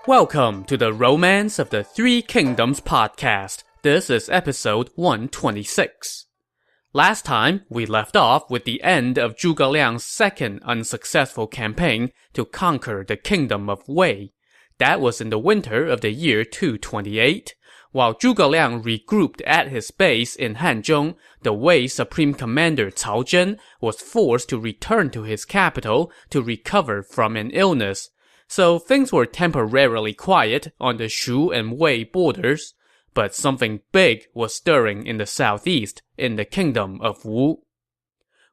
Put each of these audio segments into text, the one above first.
Welcome to the Romance of the Three Kingdoms podcast. This is episode 126. Last time, we left off with the end of Zhuge Liang's second unsuccessful campaign to conquer the kingdom of Wei. That was in the winter of the year 228. While Zhuge Liang regrouped at his base in Hanzhong, the Wei Supreme Commander Cao Zhen was forced to return to his capital to recover from an illness. So things were temporarily quiet on the Shu and Wei borders. But something big was stirring in the southeast, in the kingdom of Wu.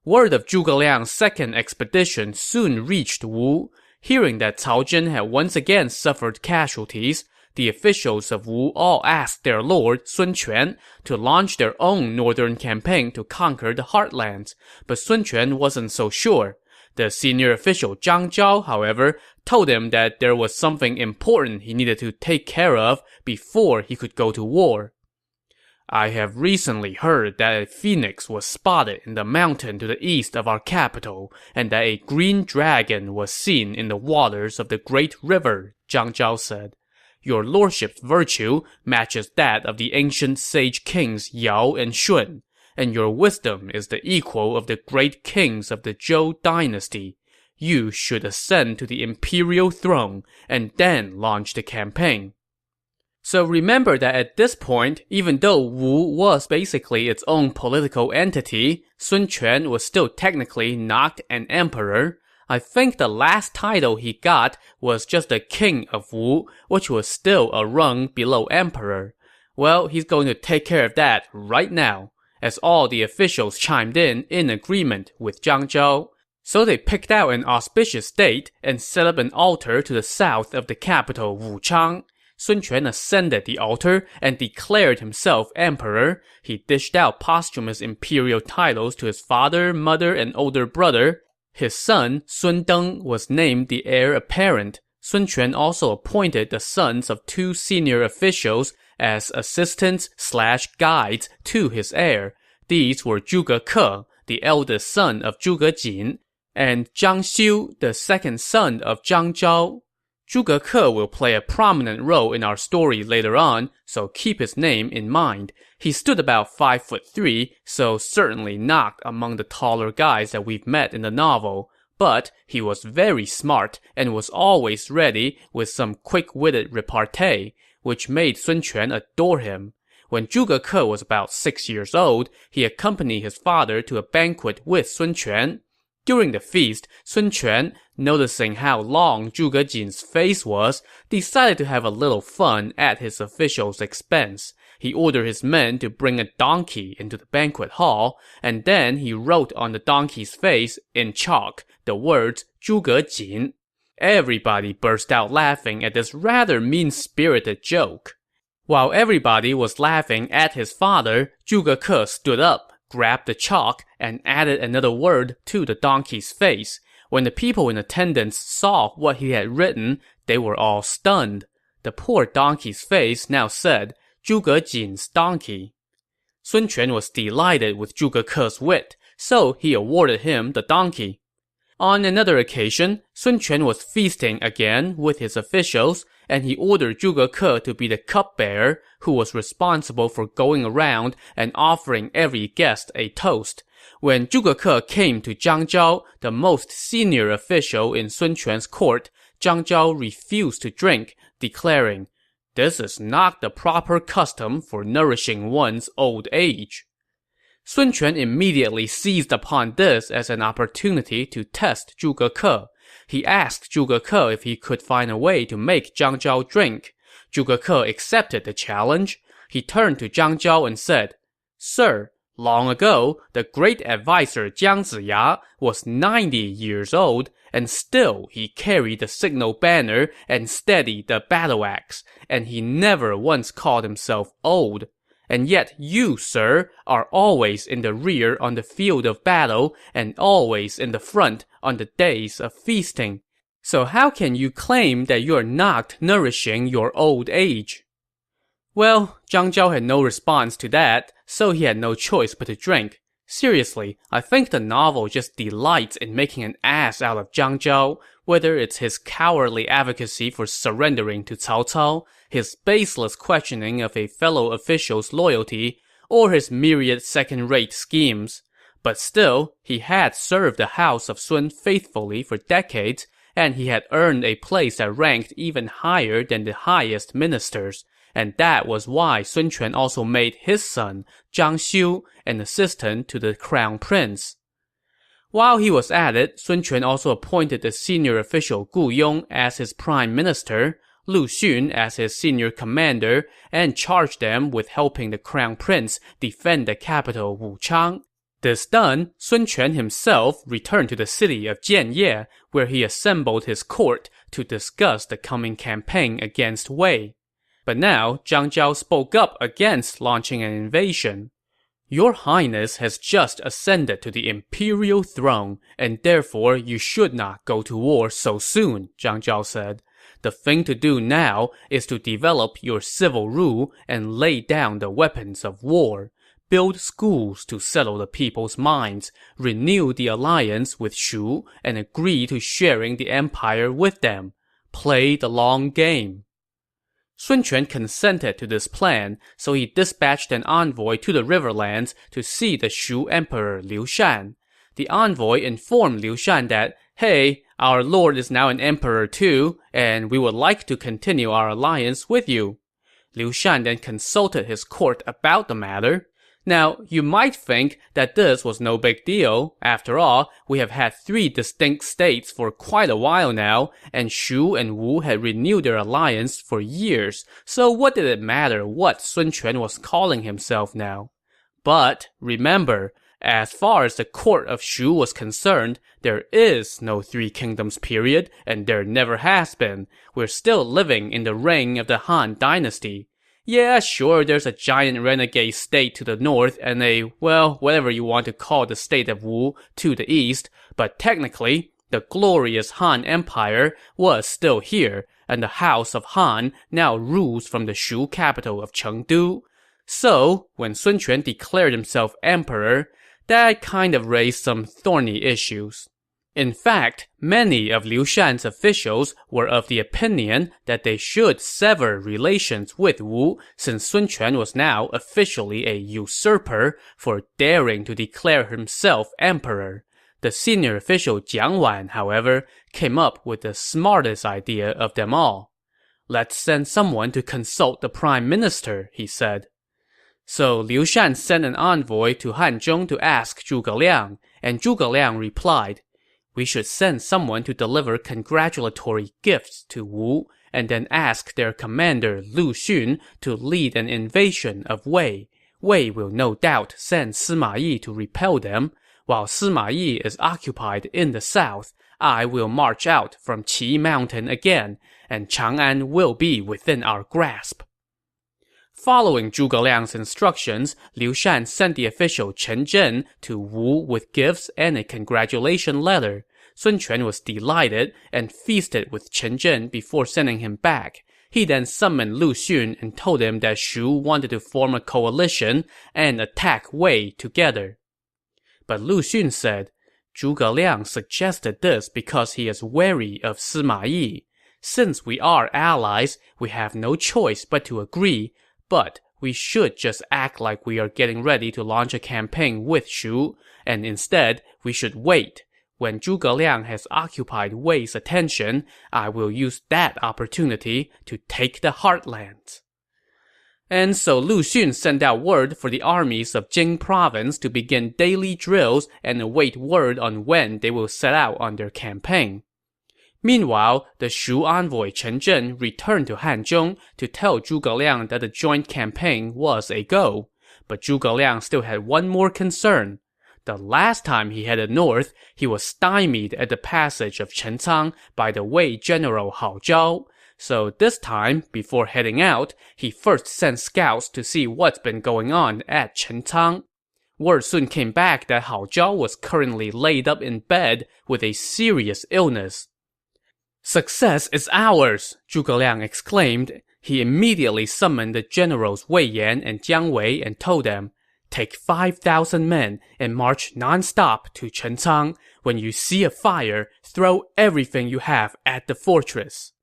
Word of Zhuge Liang's second expedition soon reached Wu. Hearing that Cao Zhen had once again suffered casualties, the officials of Wu all asked their lord, Sun Quan, to launch their own northern campaign to conquer the heartlands. But Sun Quan wasn't so sure. The senior official Zhang Zhao, however, told him that there was something important he needed to take care of before he could go to war. I have recently heard that a phoenix was spotted in the mountain to the east of our capital, and that a green dragon was seen in the waters of the great river, Zhang Zhao said. Your lordship's virtue matches that of the ancient sage kings Yao and Shun, and your wisdom is the equal of the great kings of the Zhou dynasty. You should ascend to the imperial throne and then launch the campaign. So remember that at this point, even though Wu was basically its own political entity, Sun Quan was still technically not an emperor. I think the last title he got was just the king of Wu, which was still a rung below emperor. Well, he's going to take care of that right now, as all the officials chimed in agreement with Zhang Zhao. So they picked out an auspicious date and set up an altar to the south of the capital Wuchang. Sun Quan ascended the altar and declared himself emperor. He dished out posthumous imperial titles to his father, mother, and older brother. His son, Sun Deng, was named the heir apparent. Sun Quan also appointed the sons of two senior officials as assistants/guides to his heir. These were Zhuge Ke, the eldest son of Zhuge Jin, and Zhang Xiu, the second son of Zhang Zhao. Zhuge Ke will play a prominent role in our story later on, so keep his name in mind. He stood about 5'3", so certainly not among the taller guys that we've met in the novel. But he was very smart and was always ready with some quick-witted repartee, which made Sun Quan adore him. When Zhuge Ke was about 6 years old, he accompanied his father to a banquet with Sun Quan. During the feast, Sun Quan, noticing how long Zhuge Jin's face was, decided to have a little fun at his official's expense. He ordered his men to bring a donkey into the banquet hall, and then he wrote on the donkey's face in chalk the words Zhuge Jin. Everybody burst out laughing at this rather mean-spirited joke. While everybody was laughing at his father, Zhuge Ke stood up, grabbed the chalk, and added another word to the donkey's face. When the people in attendance saw what he had written, they were all stunned. The poor donkey's face now said, Zhuge Jin's donkey. Sun Quan was delighted with Zhuge Ke's wit, so he awarded him the donkey. On another occasion, Sun Quan was feasting again with his officials, and he ordered Zhuge Ke to be the cupbearer, who was responsible for going around and offering every guest a toast. When Zhuge Ke came to Zhang Zhao, the most senior official in Sun Quan's court, Zhang Zhao refused to drink, declaring, "This is not the proper custom for nourishing one's old age." Sun Quan immediately seized upon this as an opportunity to test Zhuge Ke. He asked Zhuge Ke if he could find a way to make Zhang Zhao drink. Zhuge Ke accepted the challenge. He turned to Zhang Zhao and said, "Sir, long ago, the great advisor Jiang Ziya was 90 years old, and still he carried the signal banner and steadied the battle axe, and he never once called himself old. And yet you, sir, are always in the rear on the field of battle and always in the front on the days of feasting. So how can you claim that you are not nourishing your old age?" Well, Zhang Zhao had no response to that, so he had no choice but to drink. Seriously, I think the novel just delights in making an ass out of Zhang Zhao. Whether it's his cowardly advocacy for surrendering to Cao Cao, his baseless questioning of a fellow official's loyalty, or his myriad second-rate schemes. But still, he had served the house of Sun faithfully for decades, and he had earned a place that ranked even higher than the highest ministers, and that was why Sun Quan also made his son, Zhang Xiu, an assistant to the crown prince. While he was at it, Sun Quan also appointed the senior official Gu Yong as his prime minister, Lu Xun as his senior commander, and charged them with helping the crown prince defend the capital Wuchang. This done, Sun Quan himself returned to the city of Jianye, where he assembled his court to discuss the coming campaign against Wei. But now, Zhang Zhao spoke up against launching an invasion. Your Highness has just ascended to the imperial throne, and therefore you should not go to war so soon, Zhang Zhao said. The thing to do now is to develop your civil rule and lay down the weapons of war. Build schools to settle the people's minds, renew the alliance with Shu, and agree to sharing the empire with them. Play the long game. Sun Quan consented to this plan, so he dispatched an envoy to the riverlands to see the Shu emperor Liu Shan. The envoy informed Liu Shan that, hey, our lord is now an emperor too, and we would like to continue our alliance with you. Liu Shan then consulted his court about the matter. Now, you might think that this was no big deal. After all, we have had 3 distinct states for quite a while now, and Shu and Wu had renewed their alliance for years, so what did it matter what Sun Quan was calling himself now? But, remember, as far as the court of Shu was concerned, there is no 3 kingdoms period, and there never has been. We're still living in the reign of the Han dynasty. Yeah, sure, there's a giant renegade state to the north and a, well, whatever you want to call the state of Wu to the east, but technically, the glorious Han Empire was still here, and the House of Han now rules from the Shu capital of Chengdu. So, when Sun Quan declared himself emperor, that kind of raised some thorny issues. In fact, many of Liu Shan's officials were of the opinion that they should sever relations with Wu, since Sun Quan was now officially a usurper for daring to declare himself emperor. The senior official Jiang Wan, however, came up with the smartest idea of them all. Let's send someone to consult the prime minister, he said. So Liu Shan sent an envoy to Hanzhong to ask Zhuge Liang, and Zhuge Liang replied, we should send someone to deliver congratulatory gifts to Wu, and then ask their commander Lu Xun to lead an invasion of Wei. Wei will no doubt send Sima Yi to repel them. While Sima Yi is occupied in the south, I will march out from Qi Mountain again, and Chang'an will be within our grasp. Following Zhuge Liang's instructions, Liu Shan sent the official Chen Zhen to Wu with gifts and a congratulation letter. Sun Quan was delighted and feasted with Chen Zhen before sending him back. He then summoned Lu Xun and told him that Shu wanted to form a coalition and attack Wei together. But Lu Xun said, Zhuge Liang suggested this because he is wary of Sima Yi. Since we are allies, we have no choice but to agree, but we should just act like we are getting ready to launch a campaign with Shu, and instead, we should wait. When Zhuge Liang has occupied Wei's attention, I will use that opportunity to take the heartlands. And so Lu Xun sent out word for the armies of Jing province to begin daily drills and await word on when they will set out on their campaign. Meanwhile, the Shu envoy Chen Zhen returned to Hanzhong to tell Zhuge Liang that the joint campaign was a go. But Zhuge Liang still had one more concern. The last time he headed north, he was stymied at the passage of Chencang by the Wei general Hao Zhao. So this time, before heading out, he first sent scouts to see what's been going on at Chencang. Word soon came back that Hao Zhao was currently laid up in bed with a serious illness. Success is ours, Zhuge Liang exclaimed. He immediately summoned the generals Wei Yan and Jiang Wei and told them, Take 5,000 men and march non-stop to Chencang. When you see a fire, throw everything you have at the fortress.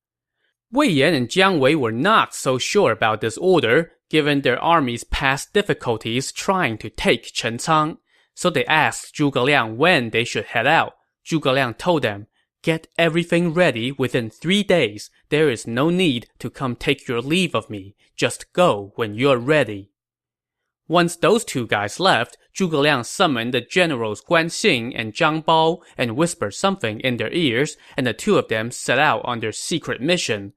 Wei Yan and Jiang Wei were not so sure about this order, given their army's past difficulties trying to take Chencang. So they asked Zhuge Liang when they should head out. Zhuge Liang told them, "Get everything ready within 3 days. There is no need to come take your leave of me. Just go when you're ready." Once those two guys left, Zhuge Liang summoned the generals Guan Xing and Zhang Bao and whispered something in their ears, and the two of them set out on their secret mission.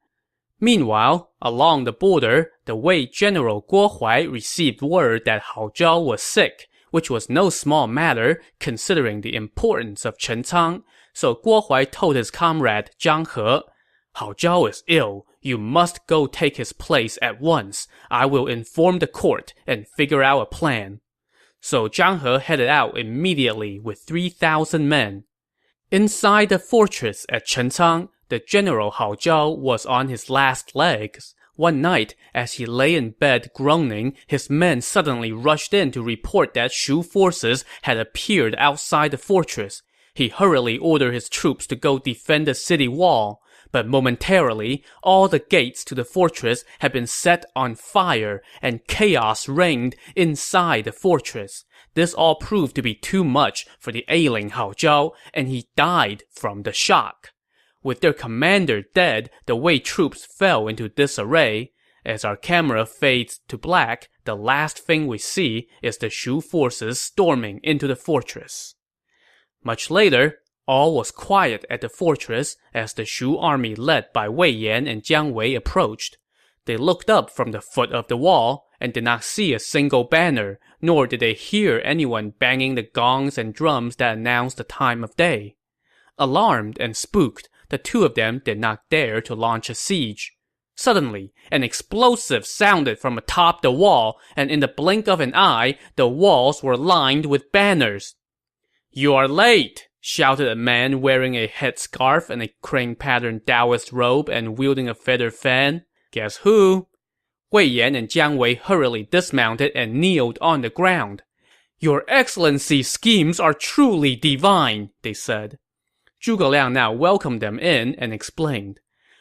Meanwhile, along the border, the Wei general Guo Huai received word that Hao Zhao was sick, which was no small matter considering the importance of Chencang. So Guo Huai told his comrade Zhang He, "Hao Zhao is ill. You must go take his place at once. I will inform the court and figure out a plan." So Zhang He headed out immediately with 3,000 men. Inside the fortress at Chencang, the general Hao Zhao was on his last legs. One night, as he lay in bed groaning, his men suddenly rushed in to report that Shu forces had appeared outside the fortress. He hurriedly ordered his troops to go defend the city wall. But momentarily, all the gates to the fortress had been set on fire, and chaos reigned inside the fortress. This all proved to be too much for the ailing Hao Zhao, and he died from the shock. With their commander dead, the Wei troops fell into disarray. As our camera fades to black, the last thing we see is the Shu forces storming into the fortress. Much later, all was quiet at the fortress as the Shu army led by Wei Yan and Jiang Wei approached. They looked up from the foot of the wall and did not see a single banner, nor did they hear anyone banging the gongs and drums that announced the time of day. Alarmed and spooked, the two of them did not dare to launch a siege. Suddenly, an explosive sounded from atop the wall, and in the blink of an eye, the walls were lined with banners. "You are late!" shouted a man wearing a headscarf and a crane-patterned Taoist robe and wielding a feather fan. "Guess who?" Wei Yan and Jiang Wei hurriedly dismounted and kneeled on the ground. "Your Excellency's schemes are truly divine," they said. Zhuge Liang now welcomed them in and explained,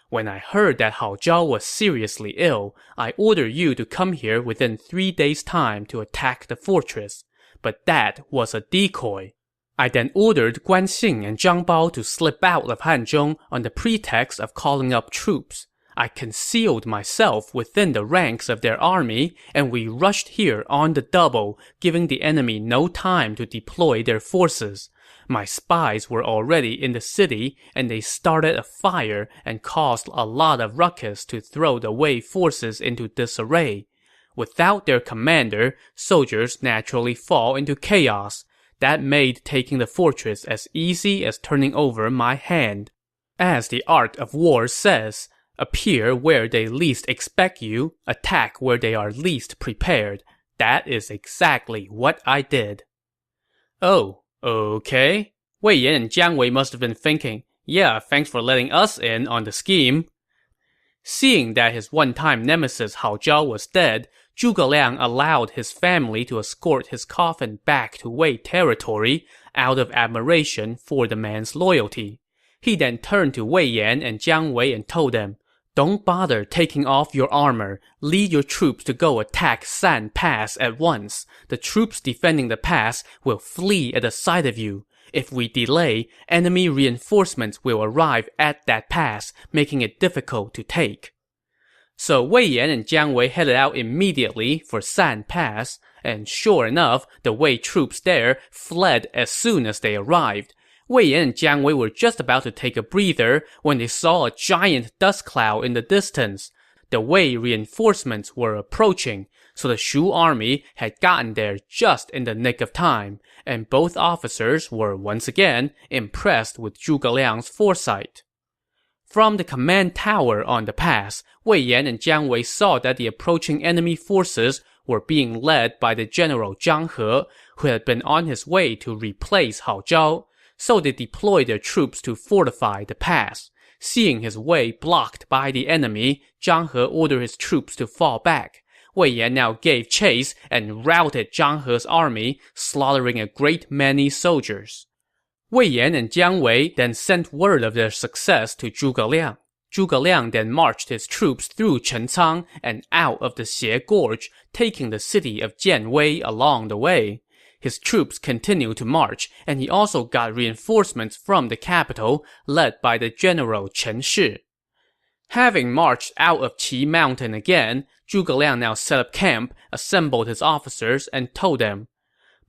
"When I heard that Hao Zhao was seriously ill, I ordered you to come here within 3 days' time to attack the fortress. But that was a decoy. I then ordered Guan Xing and Zhang Bao to slip out of Hanzhong on the pretext of calling up troops. I concealed myself within the ranks of their army, and we rushed here on the double, giving the enemy no time to deploy their forces. My spies were already in the city, and they started a fire and caused a lot of ruckus to throw the Wei forces into disarray. Without their commander, soldiers naturally fall into chaos. That made taking the fortress as easy as turning over my hand. As the art of war says, appear where they least expect you, attack where they are least prepared. That is exactly what I did." Oh, okay. Wei Yan and Jiang Wei must have been thinking, "Yeah, thanks for letting us in on the scheme." Seeing that his one-time nemesis Hao Zhao was dead, Zhuge Liang allowed his family to escort his coffin back to Wei territory out of admiration for the man's loyalty. He then turned to Wei Yan and Jiang Wei and told them, "Don't bother taking off your armor. Lead your troops to go attack San Pass at once. The troops defending the pass will flee at the sight of you. If we delay, enemy reinforcements will arrive at that pass, making it difficult to take." So Wei Yan and Jiang Wei headed out immediately for San Pass, and sure enough, the Wei troops there fled as soon as they arrived. Wei Yan and Jiang Wei were just about to take a breather when they saw a giant dust cloud in the distance. The Wei reinforcements were approaching, so the Shu army had gotten there just in the nick of time, and both officers were once again impressed with Zhuge Liang's foresight. From the command tower on the pass, Wei Yan and Jiang Wei saw that the approaching enemy forces were being led by the general Zhang He, who had been on his way to replace Hao Zhao. So they deployed their troops to fortify the pass. Seeing his way blocked by the enemy, Zhang He ordered his troops to fall back. Wei Yan now gave chase and routed Zhang He's army, slaughtering a great many soldiers. Wei Yan and Jiang Wei then sent word of their success to Zhuge Liang. Zhuge Liang then marched his troops through Chencang and out of the Xie Gorge, taking the city of Jianwei along the way. His troops continued to march, and he also got reinforcements from the capital, led by the general Chen Shi. Having marched out of Qi Mountain again, Zhuge Liang now set up camp, assembled his officers, and told them,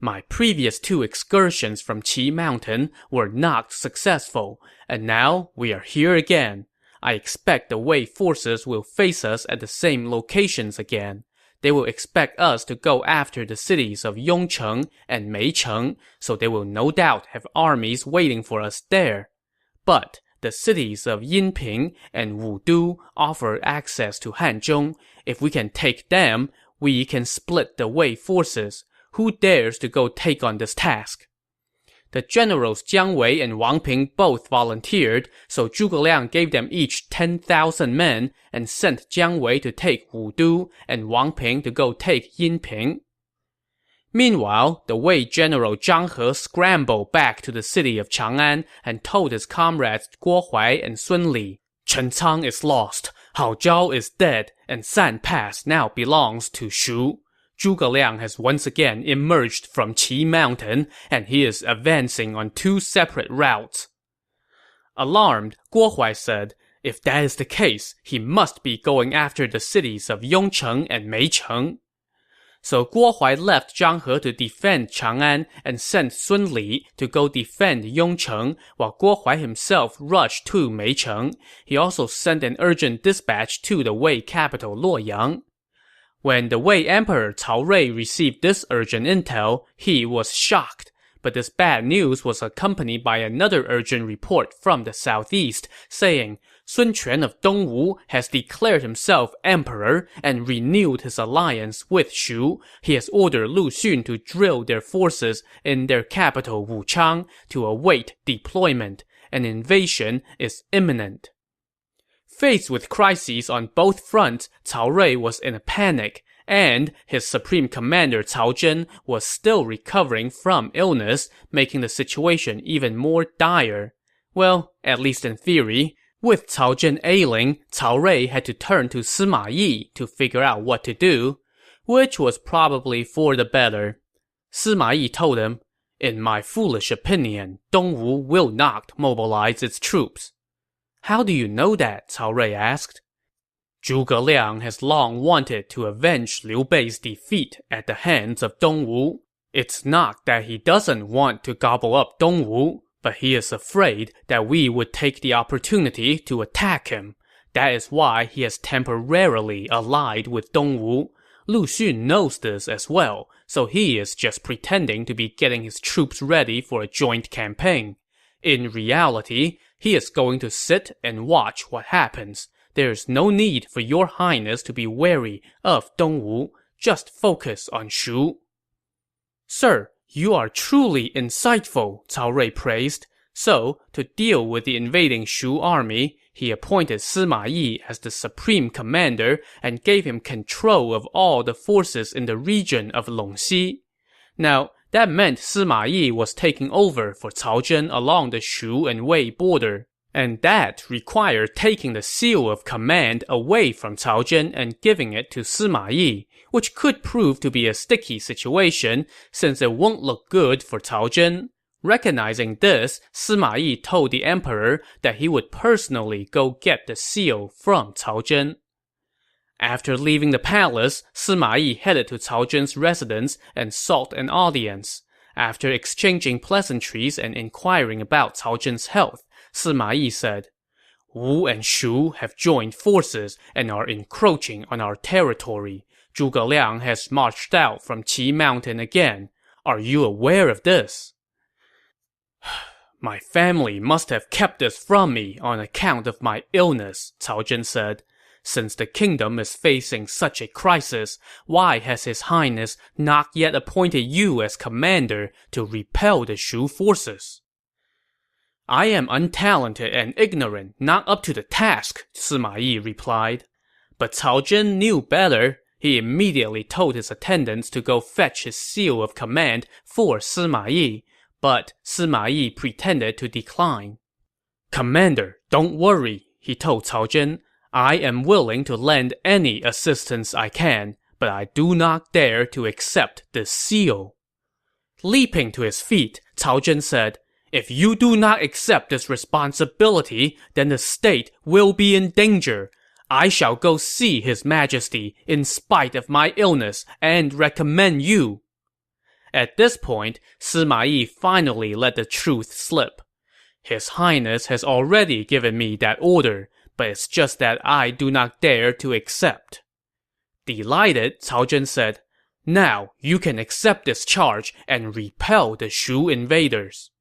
"My previous 2 excursions from Qi Mountain were not successful, and now we are here again. I expect the Wei forces will face us at the same locations again. They will expect us to go after the cities of Yongcheng and Meicheng, so they will no doubt have armies waiting for us there. But the cities of Yinping and Wudu offer access to Hanzhong. If we can take them, we can split the Wei forces. Who dares to go take on this task?" The generals Jiang Wei and Wang Ping both volunteered, so Zhuge Liang gave them each 10,000 men and sent Jiang Wei to take Wudu and Wang Ping to go take Yinping. Meanwhile, the Wei general Zhang He scrambled back to the city of Chang'an and told his comrades Guo Huai and Sun Li, "Chencang is lost, Hao Zhao is dead, and San Pass now belongs to Shu. Zhuge Liang has once again emerged from Qi Mountain, and he is advancing on 2 separate routes." Alarmed, Guo Huai said, "If that is the case, he must be going after the cities of Yongcheng and Meicheng." So Guo Huai left Zhang He to defend Chang'an and sent Sun Li to go defend Yongcheng, while Guo Huai himself rushed to Meicheng. He also sent an urgent dispatch to the Wei capital Luoyang. When the Wei Emperor Cao Rui received this urgent intel, he was shocked. But this bad news was accompanied by another urgent report from the southeast, saying, Sun Quan of Dongwu has declared himself emperor and renewed his alliance with Shu. He has ordered Lu Xun to drill their forces in their capital Wuchang to await deployment. An invasion is imminent. Faced with crises on both fronts, Cao Rui was in a panic, and his supreme commander Cao Zhen was still recovering from illness, making the situation even more dire. Well, at least in theory. With Cao Zhen ailing, Cao Rui had to turn to Sima Yi to figure out what to do, which was probably for the better. Sima Yi told him, "In my foolish opinion, Dongwu will not mobilize its troops." "How do you know that?" Cao Rui asked. "Zhuge Liang has long wanted to avenge Liu Bei's defeat at the hands of Dongwu. It's not that he doesn't want to gobble up Dongwu, but he is afraid that we would take the opportunity to attack him. That is why he has temporarily allied with Dongwu. Lu Xun knows this as well, so he is just pretending to be getting his troops ready for a joint campaign. In reality, he is going to sit and watch what happens. There is no need for your highness to be wary of Dongwu. Just focus on Shu." "Sir, you are truly insightful," Cao Rui praised. So, to deal with the invading Shu army, he appointed Sima Yi as the supreme commander and gave him control of all the forces in the region of Longxi. Now, that meant Sima Yi was taking over for Cao Zhen along the Shu and Wei border. And that required taking the seal of command away from Cao Zhen and giving it to Sima Yi, which could prove to be a sticky situation since it won't look good for Cao Zhen. Recognizing this, Sima Yi told the emperor that he would personally go get the seal from Cao Zhen. After leaving the palace, Sima Yi headed to Cao Zhen's residence and sought an audience. After exchanging pleasantries and inquiring about Cao Zhen's health, Sima Yi said, "Wu and Shu have joined forces and are encroaching on our territory. Zhuge Liang has marched out from Qi Mountain again. Are you aware of this?" "My family must have kept this from me on account of my illness," Cao Zhen said. "Since the kingdom is facing such a crisis, why has His Highness not yet appointed you as commander to repel the Shu forces?" "I am untalented and ignorant, not up to the task," Sima Yi replied. But Cao Zhen knew better. He immediately told his attendants to go fetch his seal of command for Sima Yi, but Sima Yi pretended to decline. "Commander, don't worry," he told Cao Zhen. "I am willing to lend any assistance I can, but I do not dare to accept this seal." Leaping to his feet, Cao Zhen said, "If you do not accept this responsibility, then the state will be in danger. I shall go see His Majesty in spite of my illness and recommend you." At this point, Sima Yi finally let the truth slip. "His Highness has already given me that order, but it's just that I do not dare to accept." Delighted, Cao Zhen said, "Now you can accept this charge and repel the Shu invaders."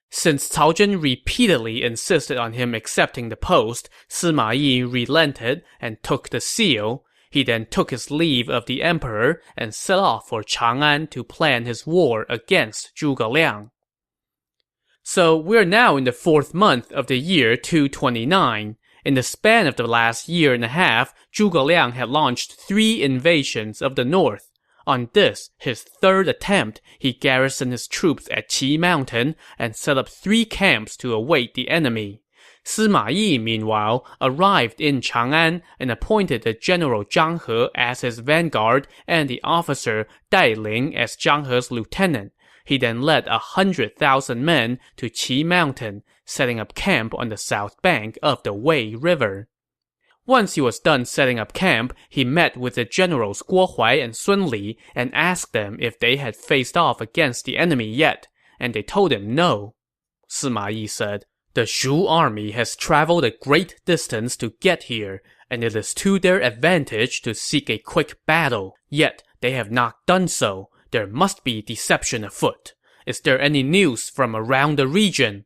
Since Cao Zhen repeatedly insisted on him accepting the post, Sima Yi relented and took the seal. He then took his leave of the emperor and set off for Chang'an to plan his war against Zhuge Liang. So we're now in the 4th month of the year 229. In the span of the last year and a half, Zhuge Liang had launched 3 invasions of the north. On this, his 3rd attempt, he garrisoned his troops at Qi Mountain and set up 3 camps to await the enemy. Sima Yi, meanwhile, arrived in Chang'an and appointed the general Zhang He as his vanguard and the officer Dai Ling as Zhang He's lieutenant. He then led 100,000 men to Qi Mountain, setting up camp on the south bank of the Wei River. Once he was done setting up camp, he met with the generals Guo Huai and Sun Li and asked them if they had faced off against the enemy yet, and they told him no. Sima Yi said, "The Shu army has traveled a great distance to get here, and it is to their advantage to seek a quick battle. Yet they have not done so. There must be deception afoot. Is there any news from around the region?"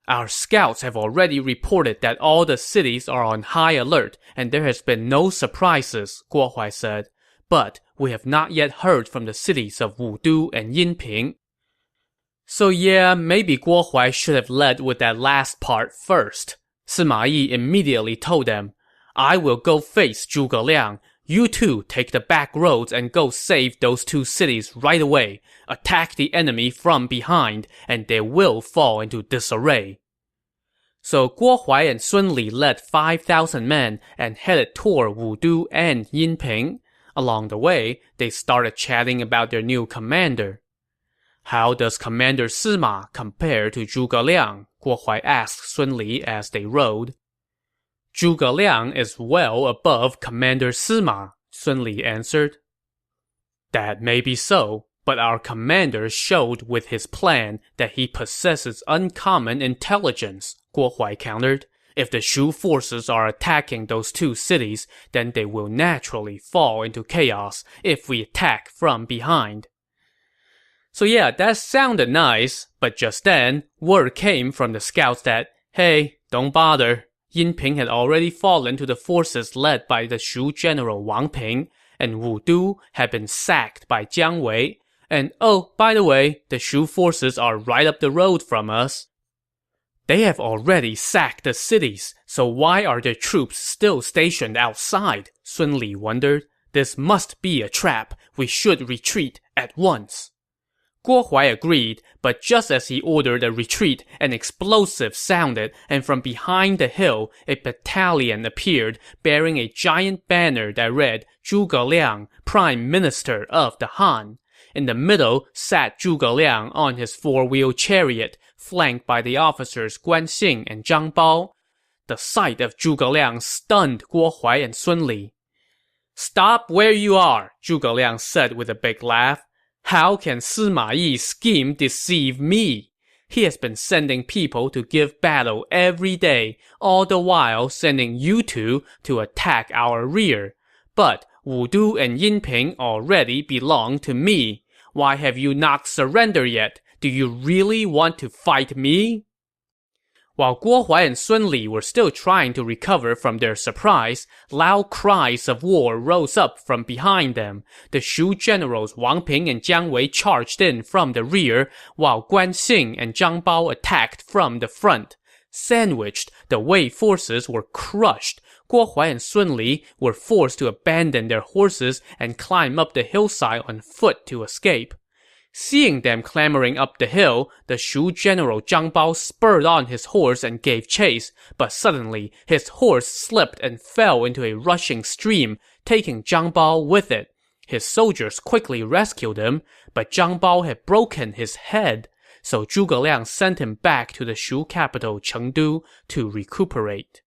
"Our scouts have already reported that all the cities are on high alert, and there has been no surprises," Guo Huai said. "But we have not yet heard from the cities of Wudu and Yinping." So yeah, maybe Guo Huai should have led with that last part first. Sima Yi immediately told them, "I will go face Zhuge Liang. You two take the back roads and go save those 2 cities right away. Attack the enemy from behind, and they will fall into disarray." So Guo Huai and Sun Li led 5,000 men and headed toward Wudu and Yinping. Along the way, they started chatting about their new commander. "How does Commander Sima compare to Zhuge Liang?" Guo Huai asked Sun Li as they rode. "Zhuge Liang is well above Commander Sima," Sun Li answered. "That may be so, but our commander showed with his plan that he possesses uncommon intelligence," Guo Huai countered. "If the Shu forces are attacking those 2 cities, then they will naturally fall into chaos if we attack from behind." So yeah, that sounded nice, but just then, word came from the scouts that, hey, don't bother. Yinping had already fallen to the forces led by the Shu general Wang Ping, and Wudu had been sacked by Jiang Wei. And oh, by the way, the Shu forces are right up the road from us. They have already sacked the cities, so why are their troops still stationed outside? Sun Li wondered. This must be a trap. We should retreat at once. Guo Huai agreed, but just as he ordered a retreat, an explosive sounded, and from behind the hill, a battalion appeared, bearing a giant banner that read, "Zhuge Liang, Prime Minister of the Han." In the middle sat Zhuge Liang on his 4-wheel chariot, flanked by the officers Guan Xing and Zhang Bao. The sight of Zhuge Liang stunned Guo Huai and Sun Li. "Stop where you are," Zhuge Liang said with a big laugh. "How can Sima Yi's scheme deceive me? He has been sending people to give battle every day, all the while sending you two to attack our rear. But Wudu and Yinping already belong to me. Why have you not surrendered yet? Do you really want to fight me?" While Guo Huai and Sun Li were still trying to recover from their surprise, loud cries of war rose up from behind them. The Shu generals Wang Ping and Jiang Wei charged in from the rear, while Guan Xing and Zhang Bao attacked from the front. Sandwiched, the Wei forces were crushed. Guo Huai and Sun Li were forced to abandon their horses and climb up the hillside on foot to escape. Seeing them clambering up the hill, the Shu general Zhang Bao spurred on his horse and gave chase, but suddenly his horse slipped and fell into a rushing stream, taking Zhang Bao with it. His soldiers quickly rescued him, but Zhang Bao had broken his head, so Zhuge Liang sent him back to the Shu capital Chengdu to recuperate.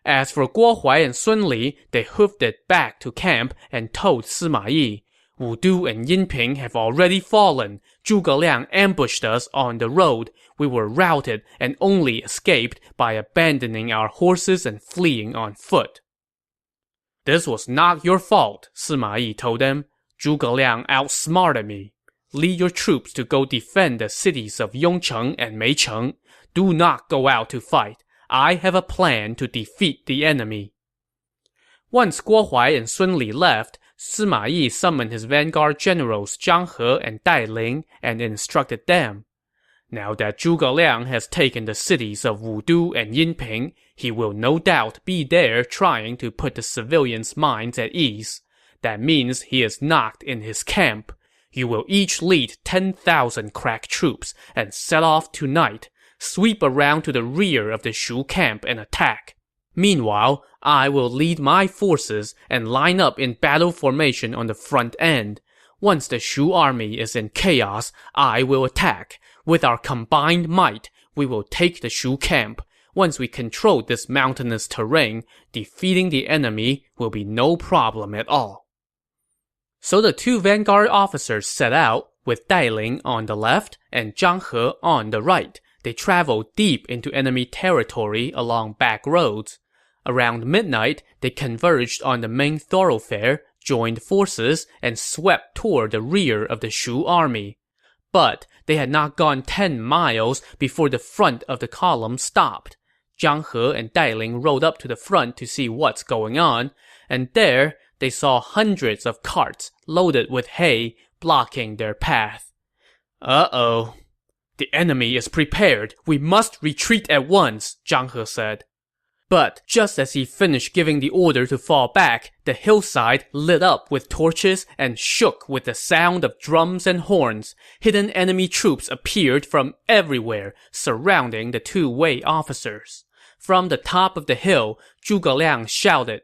As for Guo Huai and Sun Li, they hoofed it back to camp and told Sima Yi, "Wudu and Yinping have already fallen. Zhuge Liang ambushed us on the road. We were routed and only escaped by abandoning our horses and fleeing on foot." "This was not your fault," Sima Yi told them. "Zhuge Liang outsmarted me. Lead your troops to go defend the cities of Yongcheng and Meicheng. Do not go out to fight. I have a plan to defeat the enemy." Once Guo Huai and Sun Li left, Sima Yi summoned his vanguard generals Zhang He and Dai Ling and instructed them, "Now that Zhuge Liang has taken the cities of Wudu and Yinping, he will no doubt be there trying to put the civilians' minds at ease. That means he is not in his camp. You will each lead 10,000 crack troops and set off tonight. Sweep around to the rear of the Shu camp and attack. Meanwhile, I will lead my forces and line up in battle formation on the front end. Once the Shu army is in chaos, I will attack. With our combined might, we will take the Shu camp. Once we control this mountainous terrain, defeating the enemy will be no problem at all." So the two vanguard officers set out, with Dai Ling on the left and Zhang He on the right. They traveled deep into enemy territory along back roads. Around midnight, they converged on the main thoroughfare, joined forces, and swept toward the rear of the Shu army. But they had not gone 10 miles before the front of the column stopped. Zhang He and Dai Ling rode up to the front to see what's going on, and there they saw hundreds of carts loaded with hay blocking their path. "Uh-oh. The enemy is prepared. We must retreat at once," Zhang He said. But just as he finished giving the order to fall back, the hillside lit up with torches and shook with the sound of drums and horns. Hidden enemy troops appeared from everywhere, surrounding the two Wei officers. From the top of the hill, Zhuge Liang shouted,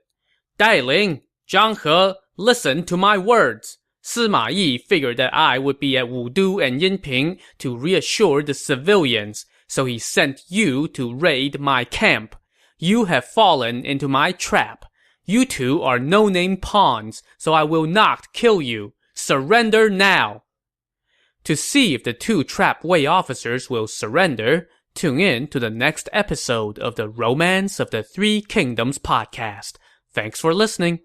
"Dai Ling, Zhang He, listen to my words. Sima Yi figured that I would be at Wudu and Yinping to reassure the civilians, so he sent you to raid my camp. You have fallen into my trap. You two are no-name pawns, so I will not kill you. Surrender now." To see if the two trapped Wei officers will surrender, tune in to the next episode of the Romance of the Three Kingdoms podcast. Thanks for listening.